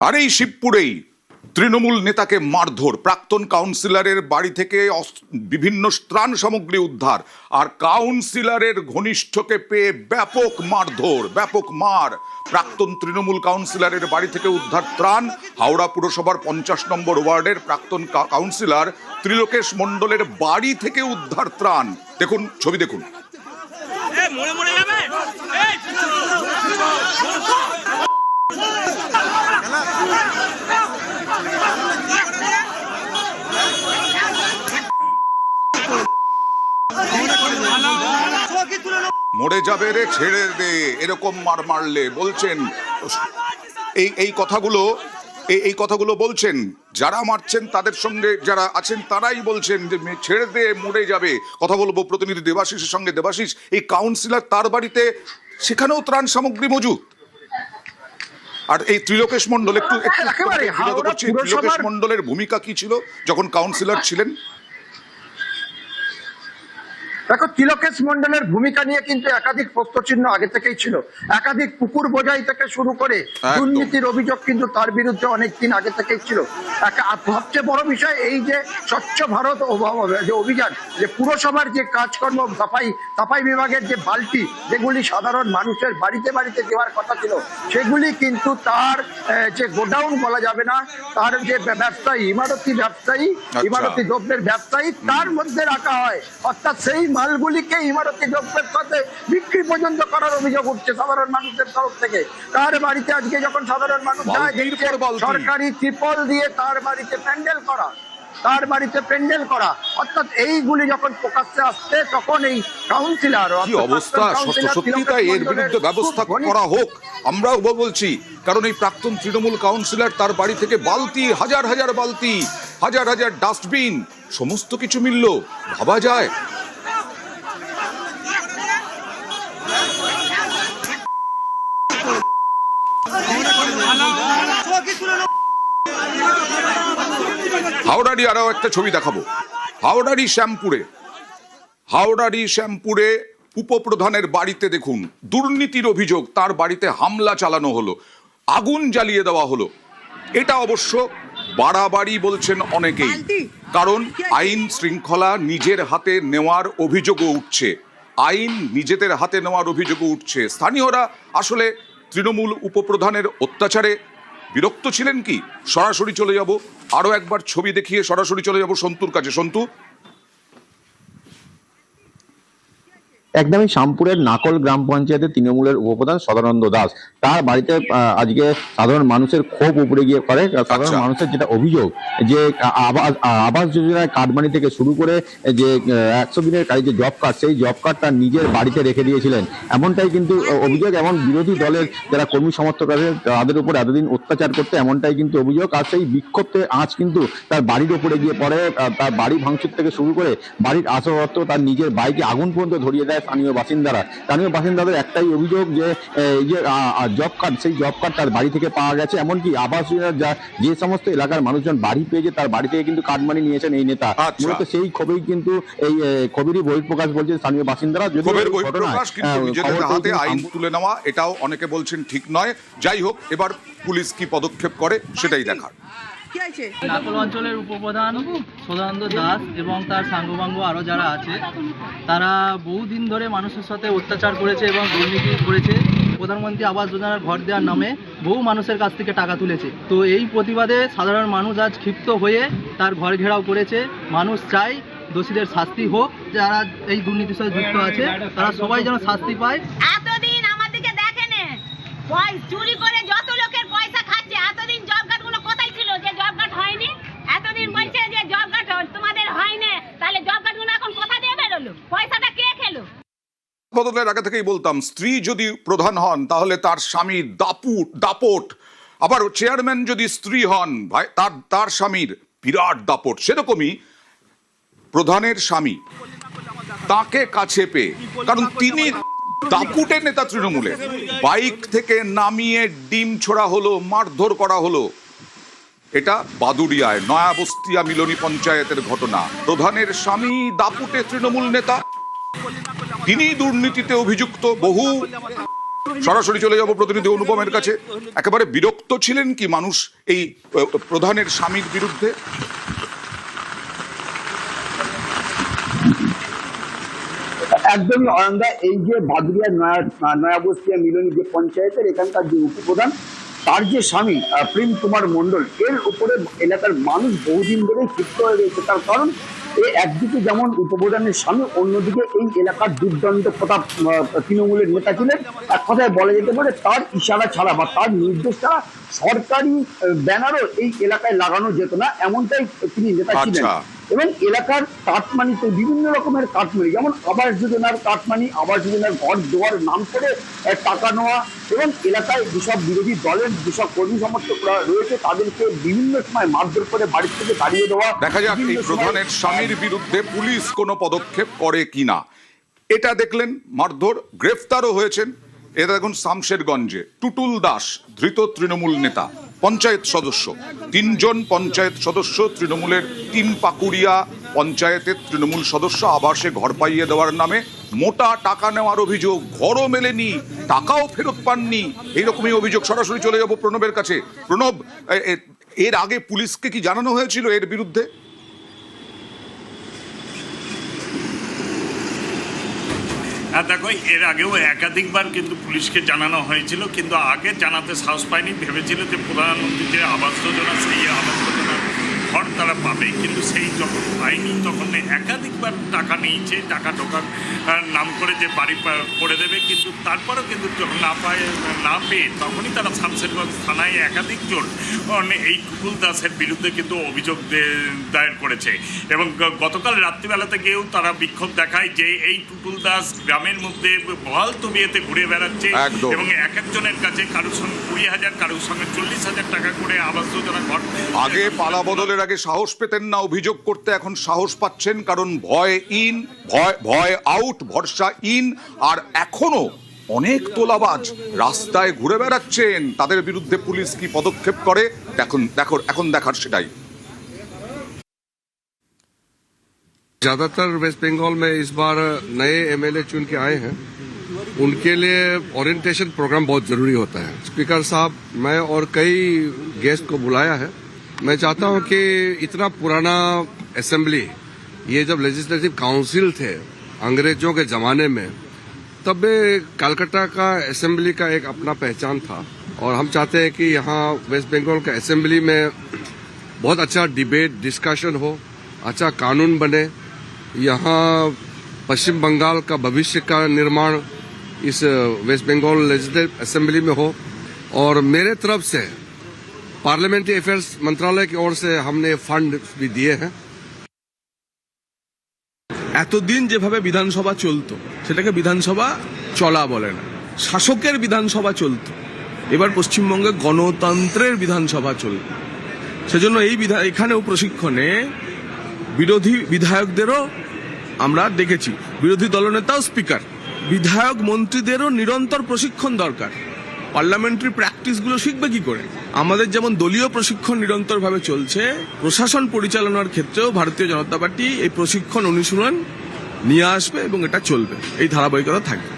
আর এই শিবপুরেই তৃণমূল নেতাকে মারধর, প্রাক্তন কাউন্সিলরের বাড়ি থেকে বিভিন্ন ত্রাণ সামগ্রী উদ্ধার, আর কাউন্সিলরের ঘনিষ্ঠকে পেয়ে ব্যাপক মারধর, ব্যাপক মার। প্রাক্তন তৃণমূল কাউন্সিলরের বাড়ি থেকে উদ্ধার ত্রাণ। হাওড়া পুরসভার 50 নম্বর ওয়ার্ডের প্রাক্তন কাউন্সিলর ত্রিলোকেশ মণ্ডলের বাড়ি থেকে উদ্ধার ত্রাণ। দেখুন, ছবি দেখুন। মরে যাবে রে, ছেড়ে দে, এরকম মার মারলে বলছেন। এই কথাগুলো বলছেন যারা মারছেন, তাদের সঙ্গে যারা আছেন তারাই বলছেন যে ছেড়ে দে, মরে যাবে। কথা বলবো প্রতিনিধি দেবাশিসের সঙ্গে। দেবাশিস, এই কাউন্সিলর তার বাড়িতে, সেখানেও ত্রাণ সামগ্রী মজুদ। আর এই ত্রিলোকেশ মণ্ডল, একটু ত্রিলোকেশ মণ্ডলের ভূমিকা কি ছিল যখন কাউন্সিলর ছিলেন? দেখো, তিলকেশ মণ্ডলের ভূমিকা নিয়ে কিন্তু একাধিক প্রশ্নচিহ্ন আগে থেকেই ছিল। একাধিক পুকুর বোঝাই থেকে শুরু করে দুর্নীতির অভিযোগ কিন্তু তার বিরুদ্ধে অনেকদিন আগে থেকেই ছিল। সবচেয়ে বড় বিষয় এই যে স্বচ্ছ ভারত যে অভিযান, যে পুরসভার যে কাজকর্ম, সাফাই বিভাগের যে বালতি, যেগুলি সাধারণ মানুষের বাড়িতে বাড়িতে দেওয়ার কথা ছিল, সেগুলি কিন্তু তার যে গোডাউন বলা যাবে না, তার যে ব্যবসায়ী, ইমারতি দ্রব্যের ব্যবসায়ী, তার মধ্যে রাখা হয়। অর্থাৎ সেই মালগুলিকে ইমারতি দ্রব্যের সাথে বিক্রি পর্যন্ত করার অভিযোগ উঠছে সাধারণ মানুষের তরফ থেকে। তার বাড়িতে আজকে যখন সাধারণ মানুষ যায়, সরকারি ত্রিপল দিয়ে তার বাড়িতে প্যান্ডেল করা, অর্থাৎ এইগুলি যখন প্রকাশ্যে আসছে, তখন এই কাউন্সিলর কি অবস্থা, সত্যি তাই, এর বিরুদ্ধে ব্যবস্থা করা হোক, আমরাও বলছি। কারণ এই প্রাক্তন তৃণমূল কাউন্সিলর, তার বাড়ি থেকে বালতি, হাজার হাজার বালতি, হাজার হাজার ডাস্টবিন, সমস্ত কিছু মিলল, ভাবা যায়। হাওড়ারই আরো একটা ছবি দেখাবো। হাওড়ারই শ্যামপুরে উপপ্রধানের বাড়িতে দেখুন দুর্নীতির অভিযোগ, তার বাড়িতে হামলা চালানো হলো, আগুন জ্বালিয়ে দেওয়া হলো। এটা অবশ্য বাড়াবাড়ি বলছেন অনেকেই, কারণ আইন শৃঙ্খলা নিজের হাতে নেওয়ার অভিযোগও উঠছে। স্থানীয়রা আসলে তৃণমূল উপপ্রধানের অত্যাচারে বিরক্ত ছিলেন কি? সরাসরি চলে যাব, আরো একবার ছবি দেখিয়ে সরাসরি চলে যাব সন্তুর কাছে। সন্তু, একদমই শ্যামপুরের নাকল গ্রাম পঞ্চায়েতের তৃণমূলের উপপ্রধান সদানন্দ দাস, তার বাড়িতে আজকে সাধারণ মানুষের ক্ষোভ উপরে গিয়ে করে। সাধারণ মানুষের যেটা অভিযোগ, যে আবাস যোজনার কার্ডমানি থেকে শুরু করে যে 100 দিনের কাজে যে জব কার্ড, সেই জব কার্ডটা নিজের বাড়িতে রেখে দিয়েছিলেন, এমনটাই কিন্তু অভিযোগ। এমন বিরোধী দলের যারা কর্মী সমর্থক আছে, তাদের উপর এতদিন অত্যাচার করতে, এমনটাই কিন্তু অভিযোগ। আর সেই বিক্ষোভে আজ কিন্তু তার বাড়ির উপরে গিয়ে পড়ে। তার বাড়ি ভাঙচুর থেকে শুরু করে বাড়ির আসবাবপত্র, তার নিজের বাইকে আগুন পর্যন্ত ধরিয়ে দেয় স্থানীয় বাসিন্দাদের একটাই অভিযোগ, যে জব কার্ড, সেই জব কার্ড তার বাড়ি থেকে পাওয়া গেছে। এমনকি আবাস যোজনার যে সমস্ত এলাকার মানুষজন বাড়ি পেয়েছে, তার বাড়ি থেকে কিন্তু কার্ডমানি নিয়েছেন এই নেতা। মূলত সেই ক্ষোভেই কিন্তু এই ক্ষোভেরই বহিঃপ্রকাশ বলছে স্থানীয় বাসিন্দারা। হাতে আইন তুলে নেওয়া, এটাও অনেকে বলছেন ঠিক নয়। যাই হোক, এবার পুলিশ কি পদক্ষেপ করে সেটাই দেখার। নাকল অঞ্চলের উপপ্রধান সদানন্দ দাস এবং তার সাঙ্গপাঙ্গ আরও যারা আছে, তারা বহুদিন ধরে মানুষের সাথে অত্যাচার করেছে এবং দুর্নীতি করেছে। প্রধানমন্ত্রী আবাস যোজনার ঘর দেওয়ার নামে বহু মানুষের কাছ থেকে টাকা তুলেছে। তো এই প্রতিবাদে সাধারণ মানুষ আজ ক্ষিপ্ত হয়ে তার ঘর ঘেরাও করেছে। মানুষ চাই দোষীদের শাস্তি হোক, যারা এই দুর্নীতির সাথে যুক্ত আছে তারা সবাই যেন শাস্তি পায়। এতদিন আমাদেরকে দেখেন, চুরি করে যত লোকের পয়সা খাচ্ছে, এতদিন জব কার্ড গুলো কোথায় ছিল যে জব কার্ড হয়নি? এতদিন বলছে যে জব কার্ড তোমাদের হয়নি, তাহলে জব কার্ড গুলো এখন কোথা দিয়ে বেরোলো? পয়সাটা কে খেলো? বদলের আগে থেকেই বলতাম, স্ত্রী যদি প্রধান হন তাহলে তার স্বামী দাপট, আবার চেয়ারম্যান যদি স্ত্রী হন, ভাই তার স্বামীর বিরাট দাপট। সেরকমই প্রধানের স্বামী, তাকে কাছে পেয়ে, কারণ তিনি দাপুটে নেতা তৃণমূলের, বাইক থেকে নামিয়ে ডিম ছোড়া হলো, মারধর করা হলো। এটা বাদুড়িয়ায় নয়াবস্তিয়া মিলনী পঞ্চায়েতের ঘটনা। প্রধানের স্বামী দাপুটে তৃণমূল নেতা, তিনি দুর্নীতিতে অভিযুক্ত। বহু সরাসরি চলে যাব প্রতিনিধি অনুপমের কাছে। একেবারে বিরক্ত ছিলেন কি মানুষ এই প্রধানের স্বামীর বিরুদ্ধে? একদমই অয়নদা, এই যে বাদুরিয়া নয়াবস্তিয়া মিলনী যে পঞ্চায়েতের এখানকার যে উপপ্রধান, তার যে স্বামী প্রেম কুমার মণ্ডল, এর উপরে এলাকার মানুষ বহুদিন ধরেই ক্ষিপ্ত হয়ে রয়েছে। তার কারণ একদিকে যেমন উপপ্রধানের স্বামী, অন্যদিকে এই এলাকার দুর্দান্ত প্রতাপ তৃণমূলের নেতা ছিলেন। এক কথায় বলা যেতে পারে তার ইশারা ছাড়া বা তার নির্দেশ ছাড়া সরকারি ব্যানারও এই এলাকায় লাগানো যেত না, এমনটাই তিনি নেতা ছিলেন। এবং এলাকার কাটমানিতে বিভিন্ন রকমের কাটমানি, যেমন আবাস যোজনার কাটমানি, আবাস যোজনার ঘর দেওয়ার নাম করে টাকা নেওয়া, এবং এলাকায় যেসব বিরোধী দলের যেসব কর্মী সমর্থকরা রয়েছে তাদেরকে বিভিন্ন সময় মারধর করে বাড়ি থেকে তাড়িয়ে দেওয়া। দেখা যাক এই প্রধানের স্বামীর বিরুদ্ধে পুলিশ কোনো পদক্ষেপ করে কিনা। এটা দেখলেন মারধর, গ্রেফতারও হয়েছেন। এটা দেখুন শামশেরগঞ্জে টুটুল দাস, ধৃত তৃণমূল নেতা, পঞ্চায়েত সদস্য, 3 জন পঞ্চায়েত সদস্য তৃণমূলের 3 পাকুড়িয়া পঞ্চায়েতের তৃণমূল সদস্য আবাসে ঘর পাইয়ে দেওয়ার নামে মোটা টাকা নেওয়ার অভিযোগ। ঘরও মেলেনি, টাকাও ফেরত পাননি, এইরকমই অভিযোগ। সরাসরি চলে যাব প্রণবের কাছে। প্রণব, এর আগে পুলিশকে কি জানানো হয়েছিল এর বিরুদ্ধে? দেখো, এর আগেও একাধিকবার কিন্তু পুলিশকে জানানো হয়েছিল, কিন্তু আগে জানাতে সাহস পায়নি। ভেবেছিল যে প্রধানমন্ত্রী যে আবাস যোজনা, সেই আবাস যোজনার ঘর তারা পাবে, কিন্তু সেই যখন পায়নি তখন একাধিকবার টাকা নিয়েছে, টাকা ঢোকার নাম করে যে বাড়ি করে দেবে, কিন্তু তারপরেও কিন্তু যখন না পেয়ে তখনই তারা শামশেরগঞ্জ থানায় একাধিক জন এই টুটুল দাসের বিরুদ্ধে কিন্তু অভিযোগ দায়ের করেছে। এবং গতকাল রাত্রিবেলাতে গিয়েও তারা বিক্ষোভ দেখায় যে এই টুটুল দাস গ্রামের মধ্যে বহাল তবিয়েতে ঘুরে বেড়াচ্ছে এবং এক একজনের কাছে কারোর সঙ্গে 20,000, কারোর সঙ্গে 40,000 টাকা করে আবাস যোজনা ঘর। আগে পালা বদলের আগে সাহস পেতেন না অভিযোগ করতে, এখন সাহস পাচ্ছেন, কারণ ভয় ইন, ভয় আউট, ভরসা ইন। আর এখনো অনেক তোলাবাজ রাস্তায় ঘুরে বেড়াচ্ছেন, তাদের বিরুদ্ধে পুলিশ কি পদক্ষেপ করে এখন দেখার সেটাই। ज्यादातर वेस्ट बंगाल में इस बार नए एमएलए चुन के आए हैं, उनके लिए ओरिएंटेशन प्रोग्राम बहुत जरूरी होता है। स्पीकर साहब, मैं और कई गेस्ट को बुलाया है। मैं चाहता हूं कि इतना पुराना असेंबली, ये जब लेजिस्लेटिव काउंसिल थे अंग्रेजों के जमाने में, तब कलकत्ता का असेंबली का एक अपना पहचान था, और हम चाहते हैं कि यहाँ वेस्ट बंगाल के असेंबली में बहुत अच्छा डिबेट, डिस्कशन हो, अच्छा कानून बने, यहाँ पश्चिम बंगाल का भविष्य का निर्माण इस वेस्ट बंगाल लेजिस्लेटिव असेंबली में हो। और मेरे तरफ से पार्लियामेंट्री अफेयर्स मंत्रालय की ओर से हमने फंड भी दिए हैं। এতদিন যেভাবে বিধানসভা চলতো সেটাকে বিধানসভা চলা বলে না, শাসকের বিধানসভা চলতো। এবার পশ্চিমবঙ্গে গণতন্ত্রের বিধানসভা চলবে। সেজন্য এখানেও প্রশিক্ষণে বিরোধী বিধায়কদেরও আমরা দেখেছি, বিরোধী দলনেতাও স্পিকার, বিধায়ক মন্ত্রীদেরও নিরন্তর প্রশিক্ষণ দরকার। পার্লামেন্টারি প্র্যাকটিসগুলো শিখবে কি করে? আমাদের যেমন দলীয় প্রশিক্ষণ নিরন্তরভাবে চলছে, প্রশাসন পরিচালনার ক্ষেত্রেও ভারতীয় জনতা পার্টি এই প্রশিক্ষণ অনুশীলন নিয়ে আসবে এবং এটা চলবে, এই ধারাবাহিকতা থাকবে।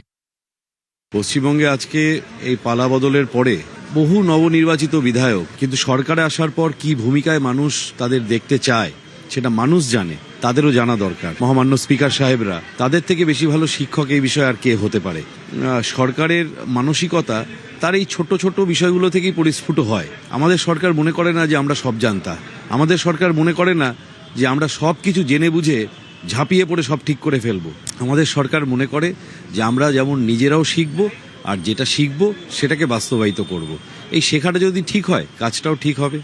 পশ্চিমবঙ্গে আজকে এই পালা বদলের পরে বহু নবনির্বাচিত বিধায়ক, কিন্তু সরকারে আসার পর কি ভূমিকায় মানুষ তাদের দেখতে চায় সেটা মানুষ জানে, তাদেরও জানা দরকার। মহামান্য স্পিকার সাহেবরা, তাদের থেকে বেশি ভালো শিক্ষক এই বিষয়ে আর কে হতে পারে? সরকারের মানসিকতা তার এই ছোট ছোট বিষয়গুলো থেকেই পরিস্ফুট হয়। আমাদের সরকার মনে করে না যে আমরা সব জানতা, আমাদের সরকার মনে করে না যে আমরা সব কিছু জেনে বুঝে ঝাঁপিয়ে পড়ে সব ঠিক করে ফেলবো। আমাদের সরকার মনে করে যে আমরা যেমন নিজেরাও শিখবো, আর যেটা শিখবো সেটাকে বাস্তবায়িত করব। এই শেখাটা যদি ঠিক হয়, কাজটাও ঠিক হবে।